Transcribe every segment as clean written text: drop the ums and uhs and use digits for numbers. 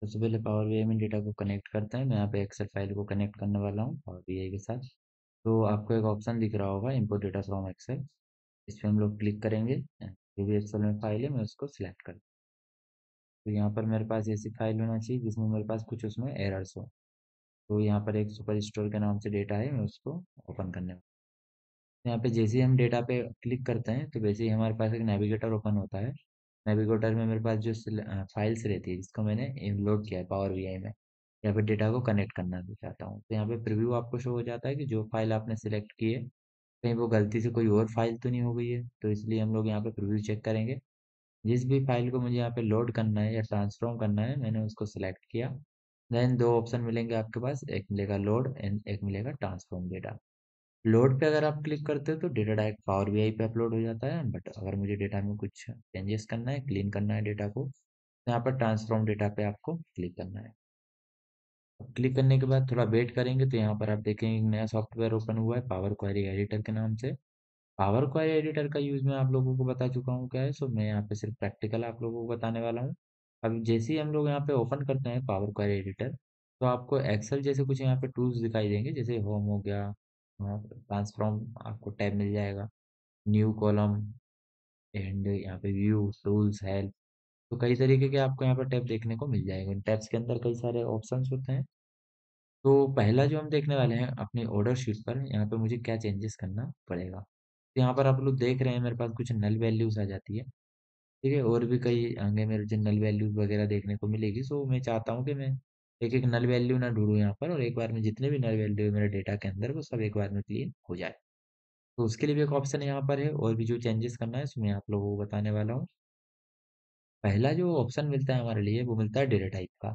सबसे पहले power BI में डेटा को कनेक्ट करते हैं। मैं यहाँ पे एक्सेल फाइल को कनेक्ट करने वाला हूँ पावर बीआई के साथ। तो आपको एक ऑप्शन दिख रहा होगा इम्पोर्ट डेटा फ्रॉम एक्सेल। इस पर हम लोग क्लिक करेंगे। जो भी एक्सेल में फाइल है मैं उसको सिलेक्ट कर। तो यहाँ पर मेरे पास ऐसी फाइल होना चाहिए जिसमें मेरे पास कुछ उसमें एरर्स हो। तो यहाँ पर एक सुपर स्टोर के नाम से डेटा है, मैं उसको ओपन करने वाला हूँ। यहाँ पे जैसे ही हम डेटा पे क्लिक करते हैं तो वैसे ही हमारे पास एक नेविगेटर ओपन होता है। नेविगेटर में मेरे पास जो फाइल्स रहती है जिसको मैंने लोड किया है पावर बीआई में, यहाँ पे डेटा को कनेक्ट करना भी चाहता हूँ, तो यहाँ पे प्रीव्यू आपको शो हो जाता है कि जो फाइल आपने सिलेक्ट की है कहीं वो गलती से कोई और फाइल तो नहीं हो गई है। तो इसलिए हम लोग यहाँ पे प्रीव्यू चेक करेंगे। जिस भी फाइल को मुझे यहाँ पे लोड करना है या ट्रांसफॉर्म करना है मैंने उसको सिलेक्ट किया। देन दो ऑप्शन मिलेंगे आपके पास, एक मिलेगा लोड एंड एक मिलेगा ट्रांसफॉर्म डेटा। लोड पे अगर आप क्लिक करते हो तो डेटा डायरेक्ट पावर बीआई पे अपलोड हो जाता है, बट अगर मुझे डेटा में कुछ चेंजेस करना है, क्लीन करना है डेटा को, तो यहाँ पर ट्रांसफॉर्म डेटा पे आपको क्लिक करना है। अब क्लिक करने के बाद थोड़ा वेट करेंगे तो यहाँ पर आप देखेंगे एक नया सॉफ्टवेयर ओपन हुआ है पावर क्वेरी एडिटर के नाम से। पावर क्वेरी एडिटर का यूज़ मैं आप लोगों को बता चुका हूँ क्या है, सो मैं यहाँ पे सिर्फ प्रैक्टिकल आप लोगों को बताने वाला हूँ। अब जैसे ही हम लोग यहाँ पे ओपन करते हैं पावर क्वेरी एडिटर, तो आपको एक्सेल जैसे कुछ यहाँ पे टूल्स दिखाई देंगे, जैसे होम हो गया, ट्रांसफॉर्म आपको टैब मिल जाएगा, न्यू कॉलम एंड यहाँ पे व्यू टूल्स हेल्प। तो कई तरीके के आपको यहाँ पर टैब देखने को मिल जाएंगे। इन टैब्स के अंदर कई सारे ऑप्शंस होते हैं। तो पहला जो हम देखने वाले हैं अपनी ऑर्डर शीट पर, यहाँ पे मुझे क्या चेंजेस करना पड़ेगा। तो यहाँ पर आप लोग देख रहे हैं मेरे पास कुछ नल वैल्यूज आ जाती है। ठीक है, और भी कई आगे मेरे जो नल वैल्यूज वगैरह देखने को मिलेगी। सो मैं चाहता हूँ कि मैं एक एक नल वैल्यू ना ढूंढूं यहाँ पर, और एक बार में जितने भी नल वैल्यू है मेरे डेटा के अंदर वो सब एक बार में क्लीन हो जाए। तो उसके लिए भी एक ऑप्शन यहाँ पर है, और भी जो चेंजेस करना है सो मैं आप लोगों को बताने वाला हूँ। पहला जो ऑप्शन मिलता है हमारे लिए वो मिलता है डेटा टाइप का।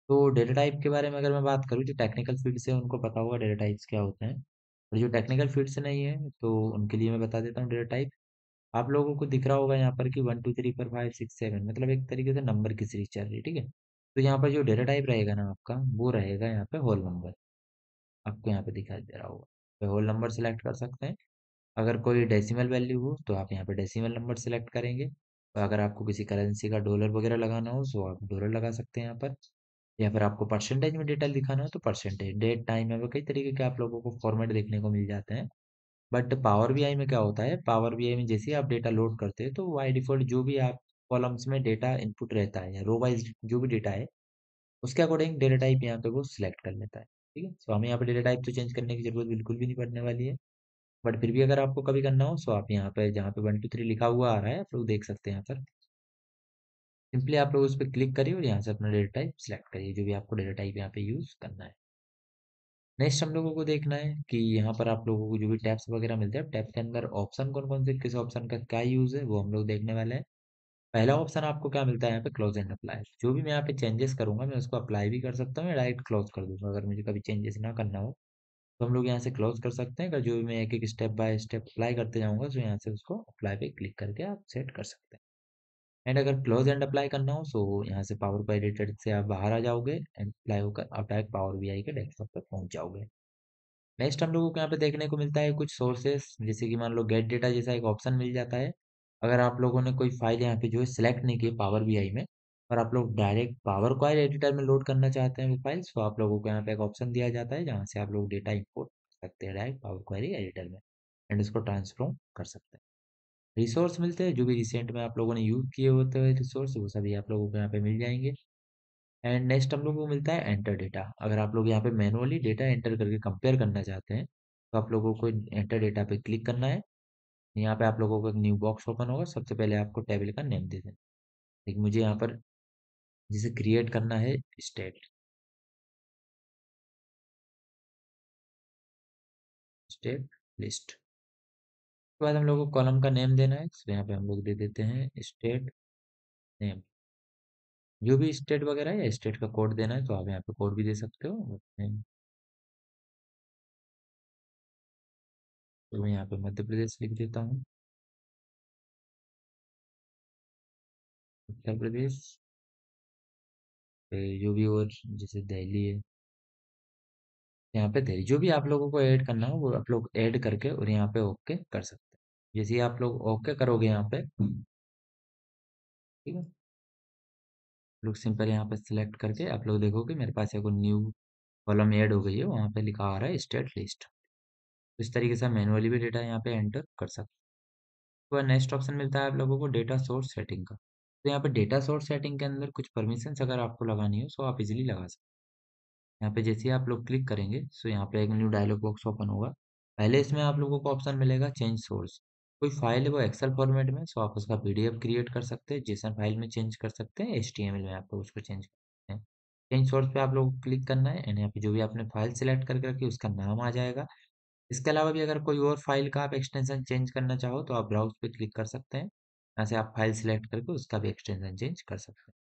तो डेटा टाइप के बारे में अगर मैं बात करूँ, जो टेक्निकल फील्ड से उनको पता होगा डेटा टाइप्स क्या होते हैं, और जो टेक्निकल फील्ड से नहीं है तो उनके लिए मैं बता देता हूँ डेटा टाइप। आप लोगों को दिख रहा होगा यहाँ पर कि 1 2 3 4 5 6 7, मतलब एक तरीके से नंबर की सीरीज चल रही है। ठीक है, तो यहाँ पर जो डेटा टाइप रहेगा ना आपका, वो रहेगा यहाँ पे होल नंबर। आपको यहाँ पे दिखाई दे रहा होगा, तो होल नंबर सेलेक्ट कर सकते हैं। अगर कोई डेसिमल वैल्यू हो तो आप यहाँ पे डेसिमल नंबर सेलेक्ट करेंगे, और अगर आपको किसी करेंसी का डॉलर वगैरह लगाना हो तो आप डॉलर लगा सकते हैं यहाँ पर। या फिर आपको परसेंटेज में डेटा दिखाना हो तो परसेंटेज, डेट, टाइम है, वो कई तरीके के आप लोगों को फॉर्मेट देखने को मिल जाते हैं। बट पावर बीआई में क्या होता है, पावर बीआई में जैसे ही आप डेटा लोड करते हैं तो बाई डिफॉल्ट जो भी आप कॉलम्स में डेटा इनपुट रहता है या रो वाइज जो भी डेटा है उसके अकॉर्डिंग डेटा टाइप यहाँ पे वो सिलेक्ट कर लेता है। ठीक है, सो हमें यहाँ पे डेटा टाइप तो चेंज करने की जरूरत बिल्कुल भी नहीं पड़ने वाली है। बट फिर भी अगर आपको कभी करना हो सो आप यहाँ पे जहाँ पे 1 2 3 लिखा हुआ आ रहा है आप लोग देख सकते हैं यहाँ पर। सिंपली आप लोग उस पर क्लिक करिए और यहाँ से अपना डेटा टाइप सेलेक्ट करिए, जो भी आपको डेटा टाइप यहाँ पे यूज करना है। नेक्स्ट हम लोगों को देखना है कि यहाँ पर आप लोगों को जो भी टैब्स वगैरह मिलते हैं, टैब के अंदर ऑप्शन कौन कौन से, किस ऑप्शन का क्या यूज है वो हम लोग देखने वाले हैं। पहला ऑप्शन आपको क्या मिलता है यहाँ पे, क्लोज एंड अप्लाई। जो भी मैं यहाँ पे चेंजेस करूंगा मैं उसको अप्लाई भी कर सकता हूँ या डायरेक्ट क्लोज कर दूंगा। अगर मुझे कभी चेंजेस ना करना हो तो हम लोग यहाँ से क्लोज कर सकते हैं। अगर जो भी मैं एक एक स्टेप बाय स्टेप अप्लाई करते जाऊंगा तो यहाँ से उसको अप्लाई पे क्लिक करके आप सेट कर सकते हैं। एंड अगर क्लोज एंड अप्लाई करना हो सो यहाँ से पावर पॉइंट एडिटर से आप बाहर आ जाओगे एंड अप्लाई होकर आप डायरेक्ट पावर बीआई के डेस्कटॉप पे पहुंच जाओगे। नेक्स्ट हम लोगों को यहाँ पे देखने को मिलता है कुछ सोर्सेस, जैसे कि मान लो गेट डेटा जैसा एक ऑप्शन मिल जाता है। अगर आप लोगों ने कोई फाइल यहाँ पे जो है सिलेक्ट नहीं की पावर बीआई में, और आप लोग डायरेक्ट पावर क्वारी एडिटर में लोड करना चाहते हैं वो फाइल्स, तो आप लोगों को यहाँ पे एक ऑप्शन दिया जाता है जहाँ से आप लोग डेटा इंपोर्ट कर सकते हैं डायरेक्ट पावर क्वारी एडिटर में, एंड उसको ट्रांसफॉर्म कर सकते हैं। रिसोर्स मिलते हैं जो भी रिसेंट में आप लोगों ने यूज किए होते हैं रिसोर्स, वो सभी आप लोगों को यहाँ पे मिल जाएंगे। एंड नेक्स्ट हम लोग को मिलता है एंटर डेटा। अगर आप लोग यहाँ पे मैनुअली डेटा एंटर करके कंपेयर करना चाहते हैं तो आप लोगों को एंटर डेटा पे क्लिक करना है। यहाँ पे आप लोगों को एक न्यू बॉक्स ओपन होगा, सबसे पहले आपको टेबल का नेम दे देना। लेकिन मुझे यहाँ पर जिसे क्रिएट करना है स्टेट, स्टेट लिस्ट। उसके बाद हम लोग को कॉलम का नेम देना है, तो यहाँ पे हम लोग दे देते हैं स्टेट नेम। जो भी स्टेट वगैरह है या स्टेट का कोड देना है तो आप यहाँ पे कोड भी दे सकते हो। तो मैं यहाँ पे मध्य प्रदेश लिख देता हूँ, उत्तर प्रदेश। फिर जो भी और जैसे दिल्ली है, यहाँ पे दिल्ली, जो भी आप लोगों को ऐड करना हो वो आप लोग ऐड करके और यहाँ पे ओके कर सकते हैं। जैसे ही आप लोग ओके करोगे यहाँ पे, ठीक है, लोग सिंपल यहाँ पे सिलेक्ट करके आप लोग देखोगे मेरे पास एक न्यू कॉलम ऐड हो गई है, वहाँ पे लिखा आ रहा है स्टेट लिस्ट। तो इस तरीके से मैनुअली भी डेटा यहाँ पे एंटर कर सकते हैं। तो नेक्स्ट ऑप्शन मिलता है आप लोगों को डेटा सोर्स सेटिंग का। तो यहाँ पे डेटा सोर्स सेटिंग के अंदर कुछ परमिशंस अगर आपको लगानी हो तो आप इजीली लगा सकते हैं। यहाँ पे जैसे ही आप लोग क्लिक करेंगे सो यहाँ पे एक न्यू डायलॉग बॉक्स ओपन होगा। पहले इसमें आप लोगों को ऑप्शन मिलेगा चेंज सोर्स। कोई फाइल है वो एक्सेल फॉर्मेट में, सो आप उसका पीडीएफ क्रिएट कर सकते हैं, जेसन फाइल में चेंज कर सकते हैं, एचटीएमएल में आप लोग उसको चेंज कर सकते हैं। चेंज सोर्स पे आप लोगों को क्लिक करना है एंड यहाँ पे जो भी आपने फाइल सिलेक्ट करके रखी है उसका नाम आ जाएगा। इसके अलावा भी अगर कोई और फाइल का आप एक्सटेंशन चेंज करना चाहो तो आप ब्राउज पे क्लिक कर सकते हैं। यहाँ से आप फाइल सिलेक्ट करके उसका भी एक्सटेंशन चेंज कर सकते हैं।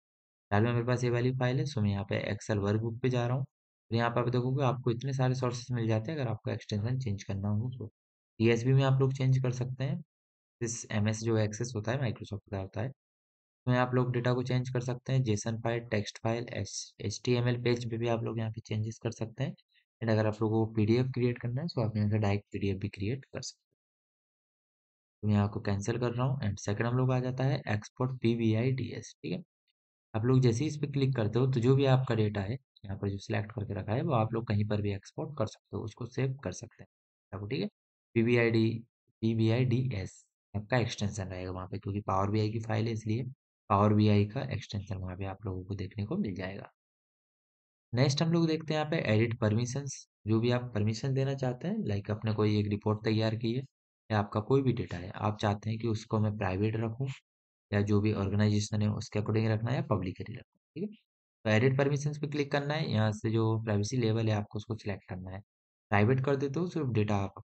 फिलहाल में मेरे पास ये वाली फाइल है, सो मैं यहाँ पे एक्सेल वर्कबुक पे जा रहा हूँ। तो यहाँ पे आप देखोगे आपको इतने सारे सोर्सेस मिल जाते हैं अगर आपको एक्सटेंशन चेंज करना हो तो। टीएसबी में आप लोग चेंज कर सकते हैं। इस एमएस जो एक्सेस होता है माइक्रोसॉफ्ट का होता है, उसमें आप लोग डेटा को चेंज कर सकते हैं। JSON file, text file, HTML page पे भी आप लोग यहाँ पे चेंजेस कर सकते हैं। एंड अगर आप लोगों को पीडीएफ क्रिएट करना है तो आप यहाँ से डायरेक्ट पीडीएफ भी क्रिएट कर सकते हैं। तो मैं यहाँ को कैंसिल कर रहा हूँ एंड सेकंड हम लोग आ जाता है एक्सपोर्ट पीवीआई डीएस, ठीक है। आप लोग जैसे ही इस पे क्लिक करते हो तो जो भी आपका डेटा है यहाँ पर जो सिलेक्ट करके रखा है वो आप लोग कहीं पर भी एक्सपोर्ट कर सकते हो, उसको सेव कर सकते हैं आपको, ठीक है। पीवीआईडी पीवीआईडीएस आपका एक्सटेंशन रहेगा वहाँ पे, क्योंकि पावर बीआई की फाइल है इसलिए पावर बीआई का एक्सटेंशन वहाँ पे आप लोगों को देखने को मिल जाएगा। नेक्स्ट हम लोग देखते हैं यहाँ पे एडिट परमिशंस। जो भी आप परमिशन देना चाहते हैं, लाइक आपने कोई एक रिपोर्ट तैयार की है या आपका कोई भी डेटा है, आप चाहते हैं कि उसको मैं प्राइवेट रखूँ या जो भी ऑर्गेनाइजेशन है उसके अकॉर्डिंग रखना है या पब्लिकली रखना है, ठीक है। तो एडिट परमिशंस पे क्लिक करना है, यहाँ से जो प्राइवेसी लेवल है आपको उसको सिलेक्ट करना है। प्राइवेट कर देते हो सिर्फ डेटा, आप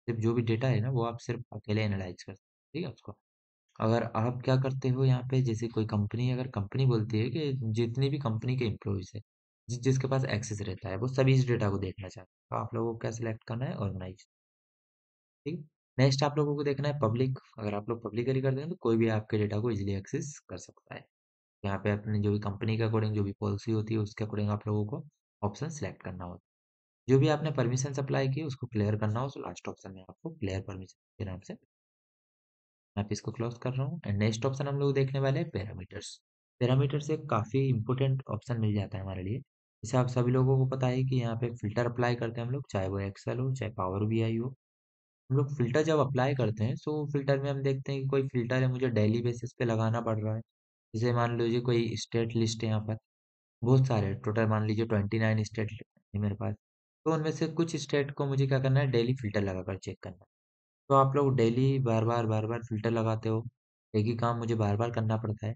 सिर्फ जो भी डेटा है ना वो आप सिर्फ अकेले एनालाइज करते हो, ठीक है उसको। अगर आप क्या करते हो यहाँ पे, जैसे कोई कंपनी, अगर कंपनी बोलती है कि जितनी भी कंपनी के एम्प्लॉयज है जिसके पास एक्सेस रहता है वो सभी इस डेटा को देखना चाहते हैं, तो आप लोगों को क्या सिलेक्ट करना है, ऑर्गेनाइज, ठीक है। नेक्स्ट आप लोगों को देखना है पब्लिक। अगर आप लोग पब्लिकली कर दें तो कोई भी आपके डेटा को इजीली एक्सेस कर सकता है। यहाँ पे अपनी जो भी कंपनी के अकॉर्डिंग जो भी पॉलिसी होती है उसके अकॉर्डिंग आप लोगों को ऑप्शन सेलेक्ट करना होता है। जो भी आपने परमिशन अप्लाई की उसको क्लियर करना हो तो लास्ट ऑप्शन में आपको क्लियर परमिशन के नाम से मैं पे इसको क्लोज कर रहा हूँ। एंड नेक्स्ट ऑप्शन हम लोग देखने वाले हैं पैरामीटर्स। पैरामीटर से काफ़ी इंपॉर्टेंट ऑप्शन मिल जाता है हमारे लिए। जैसे आप सभी लोगों को पता है कि यहाँ पे फिल्टर अप्लाई करते हैं हम लोग, चाहे वो एक्सेल हो चाहे पावर बीआई हो। हम लोग फ़िल्टर जब अप्लाई करते हैं तो फ़िल्टर में हम देखते हैं कि कोई फ़िल्टर है मुझे डेली बेसिस पे लगाना पड़ रहा है। जैसे मान लीजिए कोई स्टेट लिस्ट है यहाँ पर, बहुत सारे टोटल मान लीजिए 29 स्टेट है मेरे पास। तो उनमें से कुछ स्टेट को मुझे क्या करना है, डेली फ़िल्टर लगाकर चेक करना है। तो आप लोग डेली बार-बार फ़िल्टर लगाते हो, एक ही काम मुझे बार-बार करना पड़ता है।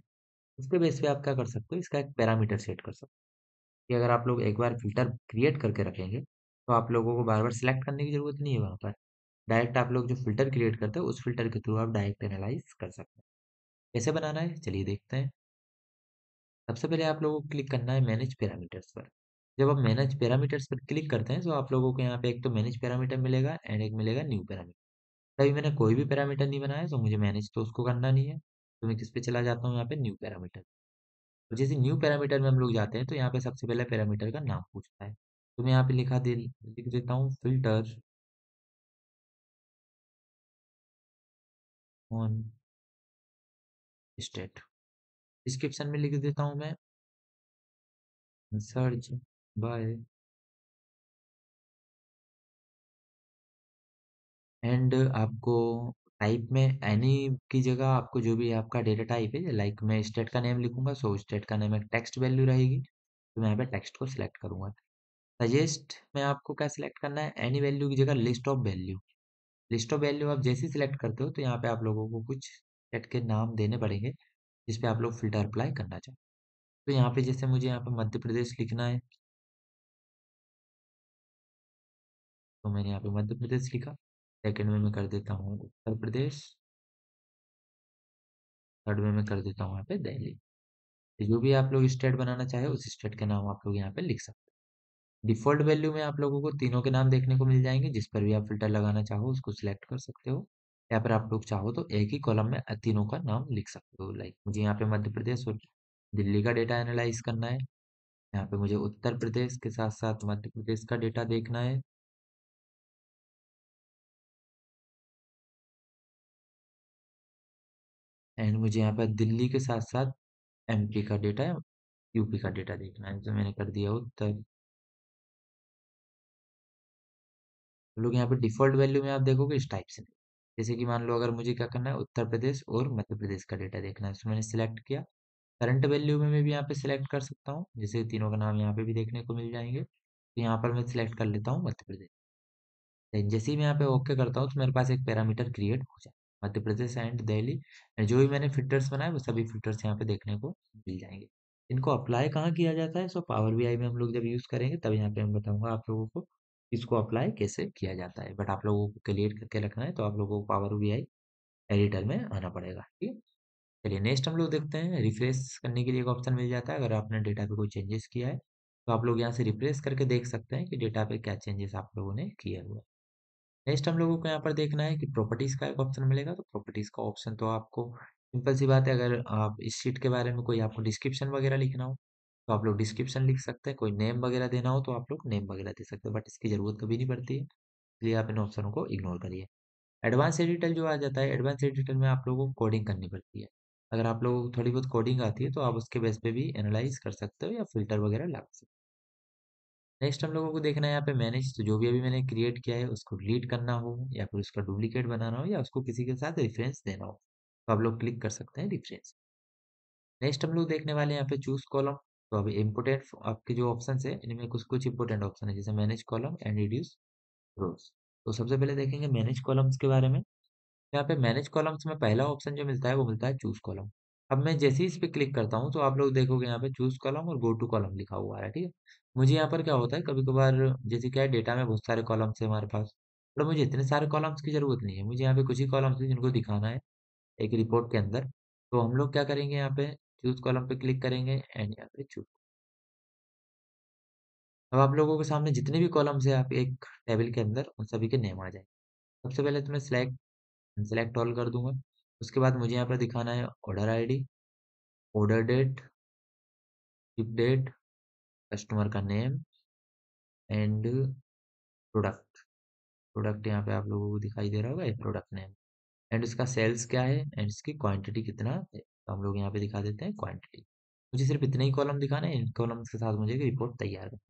उसके बेस पे आप क्या कर सकते हो, इसका एक पैरामीटर सेट कर सकते हो कि अगर आप लोग एक बार फ़िल्टर क्रिएट करके रखेंगे, तो आप लोगों को बार-बार सिलेक्ट करने की ज़रूरत नहीं है वहाँ पर। डायरेक्ट आप लोग जो फ़िल्टर क्रिएट करते हो उस फ़िल्टर के थ्रू आप डायरेक्ट एनालाइज़ कर सकते हैं। कैसे बनाना है चलिए देखते हैं। सबसे पहले आप लोगों को क्लिक करना है मैनेज पैरामीटर्स पर। जब आप मैनेज पैरामीटर्स पर क्लिक करते हैं तो आप लोगों को यहाँ पे एक तो मैनेज पैरामीटर मिलेगा एंड एक मिलेगा न्यू पैरामीटर। अभी मैंने कोई भी पैरामीटर नहीं बनाया तो मुझे मैनेज तो उसको करना नहीं है, तो मैं किस पे चला जाता हूँ, यहाँ पे न्यू पैरामीटर। तो जैसे न्यू पैरामीटर में हम लोग जाते हैं तो यहाँ पे सबसे पहले पैरामीटर का नाम पूछता है। तो मैं यहाँ पे लिख देता हूँ फिल्टर ऑन स्टेट। डिस्क्रिप्शन में लिख देता हूँ मैं सर्च बाय, एंड आपको टाइप में एनी की जगह आपको जो भी आपका डेटा टाइप है, लाइक मैं स्टेट का नेम लिखूंगा सो स्टेट का नेम एक टेक्स्ट वैल्यू रहेगी, तो मैं यहाँ पे टेक्स्ट को सिलेक्ट करूंगा। सजेस्ट में आपको क्या सिलेक्ट करना है, एनी वैल्यू की जगह list of value. List of value आप जैसे ही सिलेक्ट करते हो तो यहाँ पे आप लोगों को कुछ सेट के नाम देने पड़ेंगे जिस पे आप लोग फिल्टर अप्लाई करना चाहें। तो यहाँ पे जैसे मुझे यहाँ पे मध्य प्रदेश लिखना है, तो मैंने यहाँ पे मध्य प्रदेश लिखा। सेकंड में मैं कर देता हूँ उत्तर प्रदेश। थर्ड में मैं कर देता हूँ यहाँ पे दिल्ली। तो जो भी आप लोग स्टेट बनाना चाहे उस स्टेट के नाम आप लोग यहाँ पे लिख सकते हैं। डिफ़ॉल्ट वैल्यू में आप लोगों को तीनों के नाम देखने को मिल जाएंगे, जिस पर भी आप फिल्टर लगाना चाहो उसको सिलेक्ट कर सकते हो, या फिर आप लोग चाहो तो एक ही कॉलम में तीनों का नाम लिख सकते हो। लाइक मुझे यहाँ पे मध्य प्रदेश और दिल्ली का डेटा एनालाइज करना है, यहाँ पे मुझे उत्तर प्रदेश के साथ साथ मध्य प्रदेश का डेटा देखना है, एंड मुझे यहाँ पे दिल्ली के साथ साथ एमपी का डेटा यूपी का डेटा देखना है, जो मैंने कर दिया उत्तर। तो लोग यहाँ पे डिफ़ॉल्ट वैल्यू में आप देखोगे इस टाइप से, जैसे कि मान लो अगर मुझे क्या करना है, उत्तर प्रदेश और मध्य प्रदेश का डेटा देखना है, तो मैंने सिलेक्ट किया। करंट वैल्यू में मैं भी यहाँ पे सिलेक्ट कर सकता हूँ, जैसे तीनों का नाम यहाँ पे भी देखने को मिल जाएंगे। तो यहाँ पर मैं सिलेक्ट कर लेता हूँ मध्य प्रदेश। देन जैसे ही मैं यहाँ पे ओके करता हूँ, तो मेरे पास एक पैरामीटर क्रिएट हो जाए, मध्य प्रदेश एंड दिल्ली। जो भी मैंने फिल्टर्स बनाए वो सभी फिल्टर्स यहाँ पे देखने को मिल जाएंगे। इनको अप्लाई कहाँ किया जाता है, सो पावर बीआई में हम लोग जब यूज़ करेंगे तब यहाँ पे मैं बताऊंगा आप लोगों को इसको अप्लाई कैसे किया जाता है, बट आप लोगों को क्लियर करके रखना है, तो आप लोगों को पावर बीआई एडिटर में आना पड़ेगा, ठीक है। चलिए नेक्स्ट हम लोग देखते हैं, रिफ्रेश करने के लिए एक ऑप्शन मिल जाता है, अगर आपने डेटा पे कोई चेंजेस किया है तो आप लोग यहाँ से रिफ्रेश करके देख सकते हैं कि डेटा पे क्या चेंजेस आप लोगों ने किए हुए हैं। नेक्स्ट हम लोगों को यहाँ पर देखना है कि प्रॉपर्टीज का एक ऑप्शन मिलेगा, तो प्रॉपर्टीज का ऑप्शन तो आपको सिंपल सी बात है, अगर आप इस शीट के बारे में कोई आपको डिस्क्रिप्शन वगैरह लिखना हो तो आप लोग डिस्क्रिप्शन लिख सकते हैं, कोई नेम वगैरह देना हो तो आप लोग नेम वगैरह दे सकते हैं, बट इसकी जरूरत कभी नहीं पड़ती है, इसलिए आप इन ऑप्शनों को इग्नोर करिए। एडवांस एडिटर जो आ जाता है, एडवांस एडिटर में आप लोगों को कोडिंग करनी पड़ती है। अगर आप लोगों को थोड़ी बहुत कोडिंग आती है तो आप उसके बेस पे भी एनालाइज कर सकते हो या फिल्टर वगैरह लगा सकते हो। नेक्स्ट हम लोगों को देखना है यहाँ पे मैनेज, तो जो भी अभी मैंने क्रिएट किया है उसको डिलीट करना हो या फिर उसका डुप्लीकेट बनाना हो या उसको किसी के साथ रेफरेंस देना हो, तो आप लोग क्लिक कर सकते हैं रेफरेंस। नेक्स्ट हम लोग देखने वाले हैं यहाँ पे चूज कॉलम। तो अभी इम्पोर्टेंट आपके जो ऑप्शन है इनमें कुछ कुछ इंपोर्टेंट ऑप्शन है, जैसे मैनेज कॉलम एंड रिड्यूस रोज। तो सबसे पहले देखेंगे मैनेज कॉलम्स के बारे में। यहाँ पे मैनेज कॉलम्स में पहला ऑप्शन जो मिलता है वो मिलता है चूज कॉलम। अब मैं जैसे ही इस पे क्लिक करता हूँ तो आप लोग देखोगे यहाँ पे चूज कॉलम और गो टू कॉलम लिखा हुआ है, ठीक है। मुझे यहाँ पर क्या होता है, कभी कभार जैसे क्या है, डेटा में बहुत सारे कॉलम्स है हमारे पास, पर मुझे इतने सारे कॉलम्स की जरूरत नहीं है, मुझे यहाँ पे कुछ ही कॉलम्स है जिनको दिखाना है एक रिपोर्ट के अंदर। तो हम लोग क्या करेंगे, यहाँ पे चूज कॉलम पे क्लिक करेंगे एंड यहाँ पे चूज। अब आप लोगों के सामने जितने भी कॉलम्स है आप एक टेबल के अंदर उन सभी के नेम आ जाए। सबसे पहले तो मैं सेलेक्ट ऑल कर दूंगा। उसके बाद मुझे यहाँ पर दिखाना है order ID, order date, ship date, customer का नेम एंड प्रोडक्ट। प्रोडक्ट यहाँ पे आप लोगों को दिखाई दे रहा होगा, ये प्रोडक्ट नेम एंड इसका सेल्स क्या है एंड इसकी क्वांटिटी कितना है, तो हम लोग यहाँ पे दिखा देते हैं क्वांटिटी। मुझे सिर्फ इतने ही कॉलम दिखाना है, इन कॉलम्स के साथ मुझे एक रिपोर्ट तैयार करना है।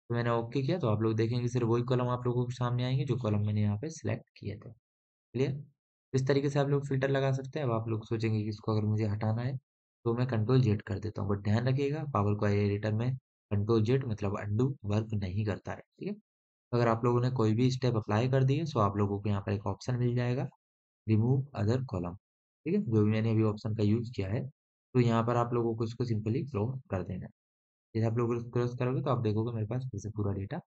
तो मैंने ओके किया, तो आप लोग देखेंगे सिर्फ वही कॉलम आप लोगों के सामने आएंगे जो कॉलम मैंने यहाँ पे सिलेक्ट किए थे। क्लियर। इस तरीके से आप लोग फ़िल्टर लगा सकते हैं। अब आप लोग सोचेंगे कि इसको अगर मुझे हटाना है, तो मैं कंट्रोल जेड कर देता हूँ, बट ध्यान रखिएगा पावर क्वेरी एडिटर में कंट्रोल जेड मतलब अनडू वर्क नहीं करता है, ठीक है। अगर आप लोगों ने कोई भी स्टेप अप्लाई कर दिए, सो आप लोगों को यहाँ पर एक ऑप्शन मिल जाएगा, रिमूव अदर कॉलम, ठीक है। जो भी मैंने अभी ऑप्शन का यूज़ किया है, तो यहाँ पर आप लोगों को इसको सिंपली क्लोज कर देना है। जैसे आप लोग क्लोज करोगे तो आप देखोगे मेरे पास फिर से पूरा डेटा।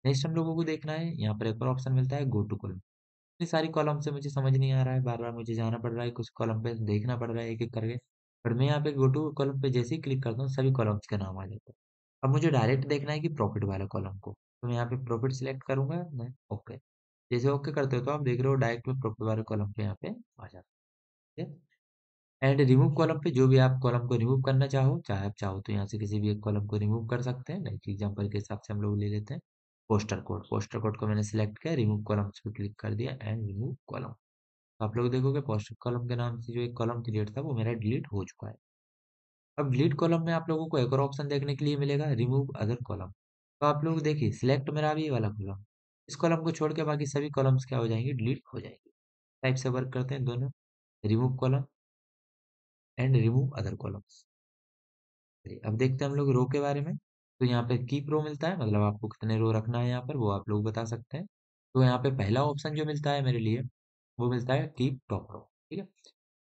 नेक्स्ट हम लोगों को देखना है, यहाँ पर एक और ऑप्शन मिलता है गो टू कॉलम। इतनी सारी कॉलम से मुझे समझ नहीं आ रहा है, बार बार मुझे जाना पड़ रहा है, कुछ कॉलम पे देखना पड़ रहा है एक एक करके। पर मैं यहाँ पे गो टू कॉलम पे जैसे ही क्लिक करता हूँ सभी कॉलम्स के नाम आ जाते हैं। अब मुझे डायरेक्ट देखना है कि प्रॉफिट वाले कॉलम को, तो मैं यहाँ पे प्रॉफिट सिलेक्ट करूंगा मैं, ओके। जैसे ओके करते हो तो आप देख रहे हो डायरेक्ट में प्रॉफिट वाले कॉलम पे यहाँ पे आ जाता है। एंड रिमूव कॉलम पे जो भी आप कॉलम को रिमूव करना चाहो, चाहे आप चाहो तो यहाँ से किसी भी एक कॉलम को रिमूव कर सकते हैं, लाइक एग्जांपल के हिसाब से हम लोग ले लेते हैं पोस्टर कोड को मैंने सिलेक्ट किया, रिमूव कॉलम्स पे क्लिक कर दिया एंड रिमूव कॉलम। तो आप लोग देखोगे पोस्टर कॉलम के नाम से जो एक कॉलम क्रिएट था वो मेरा डिलीट हो चुका है। अब डिलीट कॉलम में आप लोगों को एक और ऑप्शन देखने के लिए मिलेगा, रिमूव अदर कॉलम। तो आप लोग देखिए सिलेक्ट मेरा अभी ये वाला कॉलम, इस कॉलम को छोड़ के बाकी सभी कॉलम्स क्या हो जाएंगे, डिलीट हो जाएंगे। टाइप से वर्क करते हैं दोनों, remove column and remove other columns. चलिए, अब देखते हैं हम लोग रो के बारे में। तो यहाँ पे कीप रो मिलता है, मतलब आपको कितने रो रखना है यहाँ पर वो आप लोग बता सकते हैं। तो यहाँ पे पहला ऑप्शन जो मिलता है मेरे लिए वो मिलता है कीप टॉप रो, ठीक है।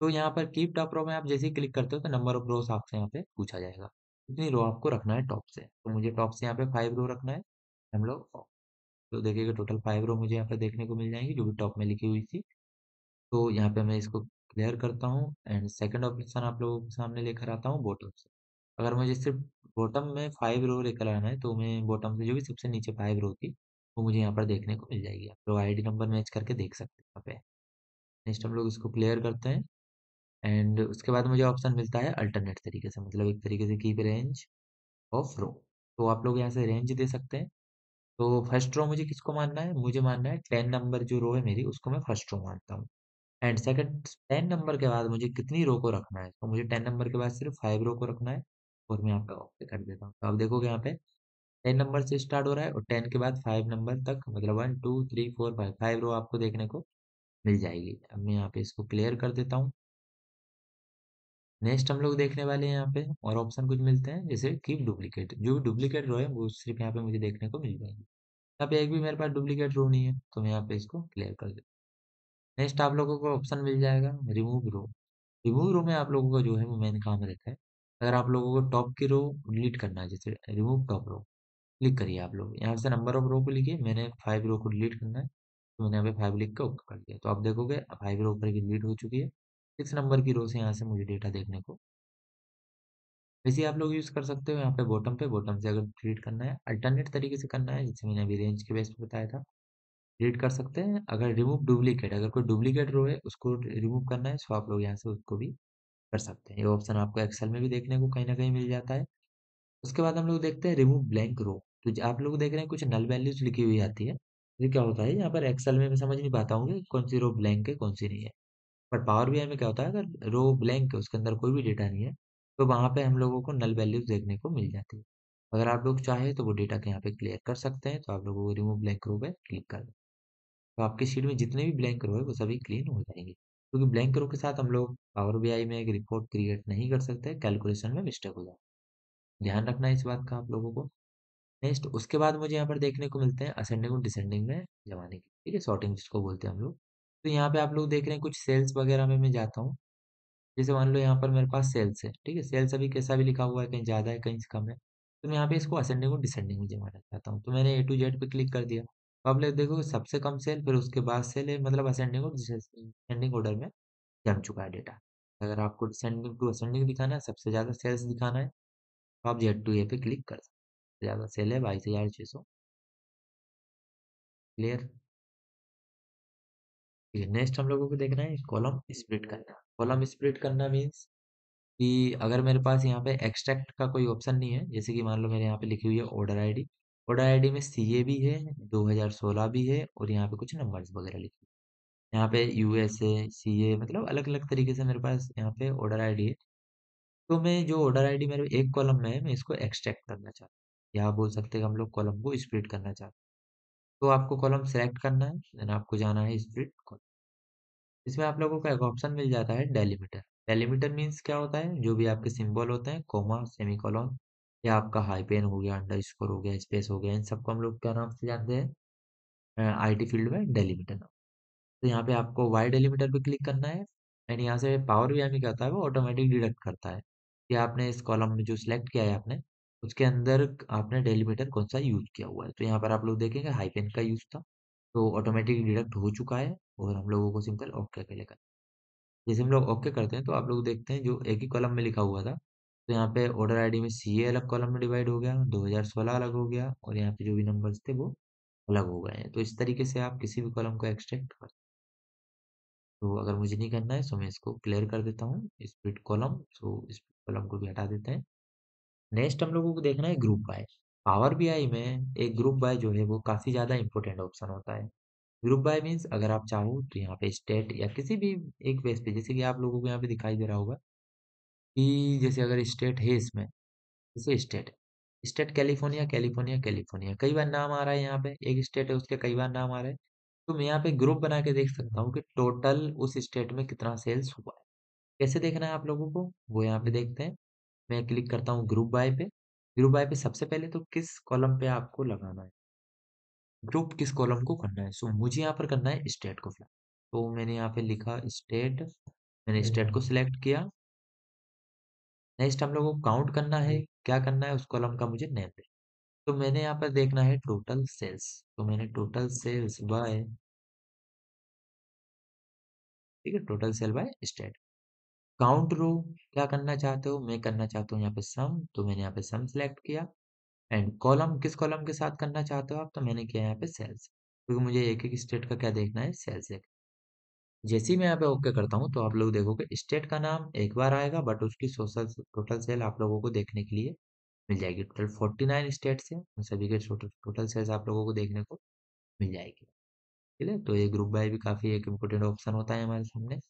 तो यहाँ पर कीप टॉप रो में आप जैसे ही क्लिक करते हो तो नंबर ऑफ रोज आपसे यहाँ पे पूछा जाएगा, कितनी रो आपको रखना है टॉप से। तो मुझे टॉप से यहाँ पे 5 रो रखना है। हम लोग तो देखिएगा टोटल 5 रो मुझे यहाँ पे देखने को मिल जाएंगी जो भी टॉप में लिखी हुई थी। तो यहाँ पे मैं इसको क्लियर करता हूँ एंड सेकंड ऑप्शन आप लोगों के सामने लेकर आता हूँ बॉटम से। अगर मुझे सिर्फ बॉटम में 5 रो लेकर आना है तो मैं बॉटम से जो भी सबसे नीचे 5 रो थी वो मुझे यहाँ पर देखने को मिल जाएगी, आप लोग आईडी नंबर मैच करके देख सकते हैं यहाँ पे। नेक्स्ट हम लोग इसको क्लियर करते हैं एंड उसके बाद मुझे ऑप्शन मिलता है अल्टरनेट तरीके से, मतलब एक तरीके से कीप रेंज ऑफ रो। तो आप लोग यहाँ से रेंज दे सकते हैं। तो फर्स्ट रो मुझे किसको मानना है, मुझे मानना है 10 नंबर जो रो है मेरी उसको मैं फर्स्ट रो मानता हूँ। एंड सेकंड 10 नंबर के बाद मुझे कितनी रो को रखना है, तो मुझे 10 नंबर के बाद सिर्फ 5 रो को रखना है और मैं यहाँ पे ओके कर देता हूँ। तो आप देखोगे यहाँ पे 10 नंबर से स्टार्ट हो रहा है और 10 के बाद 5 नंबर तक, मतलब 1 2 3 4 5 5 रो आपको देखने को मिल जाएगी। अब मैं यहाँ पे इसको क्लियर कर देता हूँ। नेक्स्ट हम लोग देखने वाले हैं यहाँ पे और ऑप्शन कुछ मिलते हैं जैसे कीप डुप्लीकेट, जो डुप्लीकेट रो है वो सिर्फ यहाँ पे मुझे देखने को मिल जाएगी। यहाँ पे एक भी मेरे पास डुप्लीकेट रो नहीं है, तो मैं यहाँ पे इसको क्लियर कर देता हूँ। नेक्स्ट आप लोगों को ऑप्शन मिल जाएगा रिमूव रो। रिमूव रो में आप लोगों का जो है वो मेन काम रहता है। अगर आप लोगों को टॉप की रो डिलीट करना है, जैसे रिमूव टॉप रो, क्लिक करिए आप लोग यहाँ से नंबर ऑफ रो को लिखिए, मैंने 5 रो को डिलीट करना है तो मैंने यहाँ पे 5 लिख के ओके कर दिया। तो आप देखोगे 5 रो ऊपर की डिलीट हो चुकी है। 6 नंबर की रो से यहाँ से मुझे डेटा देखने को, वैसे आप लोग यूज़ कर सकते हो यहाँ पे बॉटम से अगर डिलीट करना है, अल्टरनेट तरीके से करना है जैसे मैंने अभी रेंज के बेस पे बताया था, डिलीट कर सकते हैं। अगर रिमूव डुप्लीकेट, अगर कोई डुप्लीकेट रो है उसको रिमूव करना है तो आप लोग यहाँ से उसको भी कर सकते हैं। ये ऑप्शन आपको एक्सेल में भी देखने को कहीं ना कहीं मिल जाता है। उसके बाद हम लोग देखते हैं रिमूव ब्लैंक रो। तो आप लोग देख रहे हैं कुछ नल वैल्यूज लिखी हुई आती है, ये क्या होता है यहाँ पर एक्सेल में मैं समझ नहीं पाता हूँ कि कौन सी रो ब्लैंक है कौन सी नहीं है। पर पावर बीआई में क्या होता है, अगर रो ब्लैंक है उसके अंदर कोई भी डेटा नहीं है तो वहां पे हम लोगों को नल वैल्यूज देखने को मिल जाती है। अगर आप लोग चाहे तो वो डेटा के यहाँ पे क्लियर कर सकते हैं, तो आप लोगों को रिमूव ब्लैंक रो पे क्लिक कर दें। तो आपकी शीट में जितने भी ब्लैंक रो है वो सभी क्लीन हो जाएंगे, क्योंकि ब्लैंक रो के साथ हम लोग पावर बीआई में एक रिपोर्ट क्रिएट नहीं कर सकते, कैलकुलेशन में मिस्टेक हो जाए। ध्यान रखना है इस बात का आप लोगों को। नेक्स्ट उसके बाद मुझे यहाँ पर देखने को मिलते हैं असेंडिंग और डिसेंडिंग में जमाने की, ठीक है, सॉर्टिंग जिसको बोलते हैं हम लोग। तो यहाँ पे आप लोग देख रहे हैं कुछ सेल्स वगैरह में मैं जाता हूँ। जैसे मान लो यहाँ पर मेरे पास सेल्स है, ठीक है, सेल्स अभी कैसा भी लिखा हुआ है, कहीं ज़्यादा है कहीं कम है, तो मैं यहाँ पे इसको असेंडिंग और डिसेंडिंग में जमाना चाहता हूँ। तो मैंने A to Z पे क्लिक कर दिया, तो आप लोग देखो सबसे कम सेल फिर उसके बाद सेल है, मतलब असेंडिंग और डिसेंडिंग ऑर्डर में जम चुका है डेटा। अगर आपको डिसेंडिंग टू असेंडिंग दिखाना है, सबसे ज़्यादा सेल्स दिखाना है, तो आप Z to A पे क्लिक कर सकते हैं। ज़्यादा सेल है 22,600, क्लियर। ठीक है, नेक्स्ट हम लोगों को देखना है कॉलम स्प्लिट करना। कॉलम स्प्लिट करना मीन्स कि अगर मेरे पास यहाँ पे एक्सट्रैक्ट का कोई ऑप्शन नहीं है, जैसे कि मान लो मेरे यहाँ पे लिखी हुई है ऑर्डर आईडी, ऑर्डर आईडी में सीए भी है, 2016 भी है और यहाँ पे कुछ नंबर्स वगैरह लिखे हैं। यहाँ पे यूएसए सीए, मतलब अलग अलग तरीके से मेरे पास यहाँ पे ऑर्डर आईडी है। तो मैं जो ऑर्डर आईडी मेरे एक कॉलम में है मैं इसको एक्सट्रैक्ट करना चाहता हूँ, या आप बोल सकते हैं कि हम लोग कॉलम को स्प्लिट करना चाहते हैं। तो आपको कॉलम सेलेक्ट करना है, देन आपको जाना है स्प्लिट। इसमें आप लोगों को एक ऑप्शन मिल जाता है डेलीमीटर। डेलीमीटर मीन्स क्या होता है, जो भी आपके सिंबल होते हैं, कोमा, सेमीकोलन, या आपका हाइपेन हो गया, अंडरस्कोर हो गया, स्पेस हो गया, इन सबको हम लोग क्या नाम से जानते हैं, आईटी फील्ड में डेलीमीटर नाम। तो यहाँ पे आपको वाई डेलीमीटर पे क्लिक करना है एंड यहाँ से पावर बीआई में क्या होता है वो ऑटोमेटिक डिडक्ट करता है कि आपने इस कॉलम में जो सिलेक्ट किया है आपने, उसके अंदर आपने डेलीमीटर कौन सा यूज किया हुआ है। तो यहाँ पर आप लोग देखेंगे हाइपेन का यूज था, तो ऑटोमेटिक डिडक्ट हो चुका है और हम लोगों को सिंपल ओके के लिए जैसे हम लोग ओके करते हैं तो आप लोग देखते हैं जो एक ही कॉलम में लिखा हुआ था, तो यहाँ पे ऑर्डर आईडी में सीए अलग कॉलम में डिवाइड हो गया, 2016 अलग हो गया और यहाँ पे जो भी नंबर्स थे वो अलग हो गए हैं। तो इस तरीके से आप किसी भी कॉलम को एक्सट्रैक्ट कर, तो अगर मुझे नहीं करना है तो मैं इसको क्लियर कर देता हूँ स्प्लिट कॉलम, तो स्प्लिट कॉलम को भी हटा देते हैं। नेक्स्ट हम लोगों को देखना है ग्रुप बाय। पावर बीआई में एक ग्रुप बाय जो है वो काफ़ी ज़्यादा इंपॉर्टेंट ऑप्शन होता है। ग्रुप बाय मीन्स अगर आप चाहो तो यहाँ पे स्टेट या किसी भी एक बेस पे, जैसे कि आप लोगों को यहाँ पे दिखाई दे रहा होगा कि जैसे अगर स्टेट है इसमें, जैसे स्टेट है, स्टेट कैलिफोर्निया कैलिफोर्निया कैलिफोर्निया कई बार नाम आ रहा है, यहाँ पे एक स्टेट है उसके कई बार नाम आ रहा है। तो मैं यहाँ पे ग्रुप बना के देख सकता हूँ कि टोटल उस स्टेट में कितना सेल्स हुआ है। कैसे देखना है आप लोगों को, वो यहाँ पे देखते हैं। मैं क्लिक करता हूँ ग्रुप बाय पे। ग्रुप बाय पे सबसे पहले तो किस कॉलम पे आपको लगाना है, ग्रुप किस कॉलम को करना है, सो मुझे यहाँ पर करना है स्टेट को फिलहाल। तो मैंने यहाँ पे लिखा स्टेट, मैंने स्टेट को सिलेक्ट किया। नेक्स्ट हम लोगों को काउंट करना है, क्या करना है, उस कॉलम का मुझे नेम दे। तो मैंने यहाँ पर देखना है टोटल सेल्स, तो मैंने टोटल सेल्स बाय, ठीक है, total sale by state. Count row क्या करना चाहते हो, मैं करना चाहता हूँ यहाँ पे सम, तो मैंने यहाँ पे सम सिलेक्ट किया। एंड कॉलम किस कॉलम के साथ करना चाहते हो आप, तो मैंने किया यहाँ पे सेल्स, क्योंकि मुझे एक एक स्टेट का क्या देखना है, सेल्स एक। जैसे ही मैं यहाँ पे ओके करता हूँ तो आप लोग देखोगे स्टेट का नाम एक बार आएगा बट उसकी सोशल टोटल सेल आप लोगों को देखने के लिए मिल जाएगी। टोटल 49 स्टेट्स है, उन सभी के टोटल सेल्स आप लोगों को देखने को मिल जाएगी। ठीक है, तो ये ग्रुप बाय भी काफ़ी एक इम्पोर्टेंट ऑप्शन होता है हमारे सामने।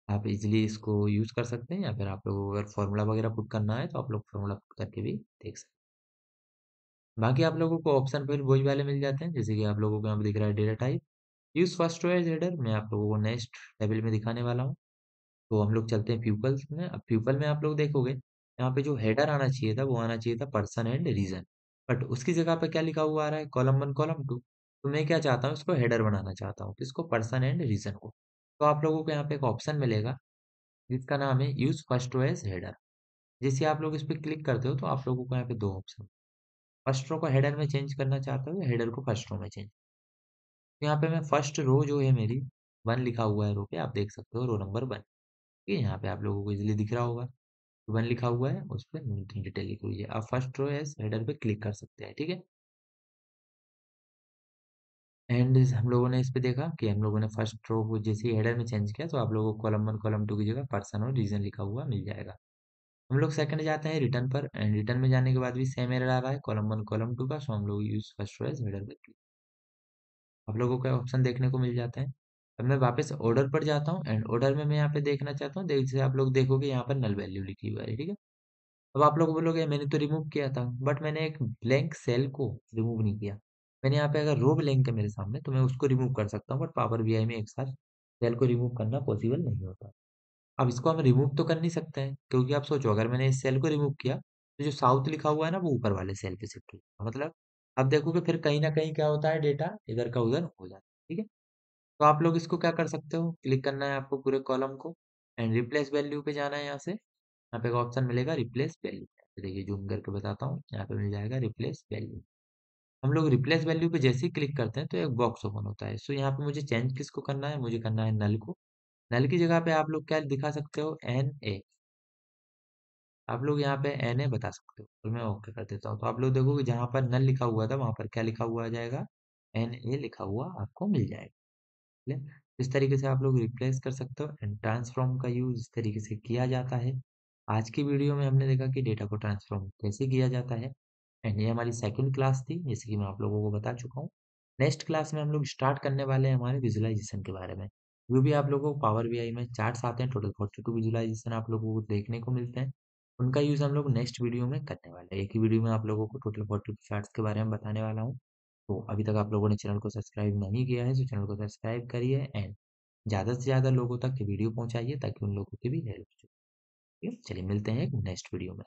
आप इजीली इसको यूज़ कर सकते हैं, या फिर आप लोगों को अगर फॉर्मूला वगैरह पुट करना है तो आप लोग फॉर्मूला पुट करके भी देख सकते हैं। बाकी आप लोगों को ऑप्शन फिर वही वाले मिल जाते हैं, जैसे कि आप लोगों को यहाँ पे दिख रहा है data type. Use first choice header मैं आप लोगों को नेक्स्ट टेबल में दिखाने वाला हूँ। तो हम लोग चलते हैं प्यूपल्स में। अब प्यूपल में आप लोग देखोगे यहाँ पे जो हेडर आना चाहिए था वो आना चाहिए था पर्सन एंड रीजन, बट उसकी जगह पे क्या लिखा हुआ आ रहा है, कॉलम 1 कॉलम 2। तो मैं क्या चाहता हूँ, इसको हेडर बनाना चाहता हूँ, इसको पर्सन एंड रीजन को। तो आप लोगों को यहाँ पे एक ऑप्शन मिलेगा जिसका नाम है use first row as header. जैसे आप लोग इस पर क्लिक करते हो तो आप लोगों को यहाँ पे दो ऑप्शन, फर्स्ट रो को हेडर में चेंज करना चाहते हो या हेडर को फर्स्ट रो में चेंज। तो यहाँ पे मैं फर्स्ट रो जो है मेरी 1 लिखा हुआ है रो पे, आप देख सकते हो रो नंबर 1। ठीक है, यहाँ पे आप लोगों को इजीली दिख रहा होगा 1 लिखा हुआ है, उस पर मीटिंग डिटेल लिखी हुई है। आप फर्स्ट रो एज हेडर पे क्लिक कर सकते हैं। ठीक है, एंड हम लोगों ने इस पे देखा कि हम लोगों ने फर्स्ट रो को जैसे ही हेडर में चेंज किया तो आप लोगों को कॉलम 1 कॉलम 2 की जगह पर्सन और रीजन लिखा हुआ मिल जाएगा। हम लोग सेकंड जाते हैं रिटर्न पर, एंड रिटर्न में जाने के बाद भी सेम एरर आ रहा है कॉलम 1 कॉलम 2 का, सो हम लोग use first row as header पे क्लिक। आप लोगों को ऑप्शन देखने को मिल जाते हैं। अब मैं वापस ऑर्डर पर जाता हूँ, एंड ऑर्डर में मैं यहाँ पे देखना चाहता हूँ, जैसे आप लोग देखोगे यहाँ पर नल वैल्यू लिखी हुई है। ठीक है, अब आप लोग बोलोगे मैंने तो रिमूव किया था, बट मैंने एक ब्लैंक सेल को रिमूव नहीं किया। मैंने यहाँ पे अगर रो ब्लैंक है मेरे सामने तो मैं उसको रिमूव कर सकता हूँ, बट पावर बीआई में एक साथ सेल को रिमूव करना पॉसिबल नहीं होता। अब इसको हम रिमूव तो कर नहीं सकते हैं, क्योंकि आप सोचो अगर मैंने इस सेल को रिमूव किया तो जो साउथ लिखा हुआ है ना वो ऊपर वाले सेल पे शिफ्ट होगा, मतलब अब देखोगे फिर कहीं ना कहीं क्या होता है, डेटा इधर का उधर हो जाता है। ठीक है, तो आप लोग इसको क्या कर सकते हो, क्लिक करना है आपको पूरे कॉलम को, एंड रिप्लेस वैल्यू पे जाना है। यहाँ से यहाँ पे एक ऑप्शन मिलेगा रिप्लेस वैल्यू। देखिए जूम करके बताता हूँ, यहाँ पे मिल जाएगा रिप्लेस वैल्यू। हम लोग रिप्लेस वैल्यू पे जैसे ही क्लिक करते हैं तो एक बॉक्स ओपन होता है। सो यहाँ पे मुझे चेंज किसको करना है, मुझे करना है नल को। नल की जगह पे आप लोग क्या दिखा सकते हो, एन ए। आप लोग यहाँ पे एन ए बता सकते हो, तो मैं ओके कर देता हूँ। तो आप लोग देखोगे जहाँ पर नल लिखा हुआ था वहां पर क्या लिखा हुआ आ जाएगा, एन ए लिखा हुआ आपको मिल जाएगा। ठीक है? इस तरीके से आप लोग रिप्लेस कर सकते हो, एंड ट्रांसफॉर्म का यूज इस तरीके से किया जाता है। आज की वीडियो में हमने देखा कि डेटा को ट्रांसफॉर्म कैसे किया जाता है, एंड ये हमारी सेकंड क्लास थी जैसे कि मैं आप लोगों को बता चुका हूँ। नेक्स्ट क्लास में हम लोग स्टार्ट करने वाले हैं हमारे विजुअलाइजेशन के बारे में। जो भी आप लोगों को पावर बीआई में चार्ट्स आते हैं, टोटल 42 विजुअलाइजेशन आप लोगों को देखने को मिलते हैं, उनका यूज हम लोग नेक्स्ट वीडियो में करने वाले हैं। एक ही वीडियो में आप लोगों को टोटल 42 चार्ट्स के बारे में बताने वाला हूँ। तो अभी तक आप लोगों ने चैनल को सब्सक्राइब नहीं किया है तो चैनल को सब्सक्राइब करिए, एंड ज़्यादा से ज़्यादा लोगों तक ये वीडियो पहुँचाइए ताकि उन लोगों की भी हेल्प हो। ठीक है? चलिए मिलते हैं एक नेक्स्ट वीडियो में।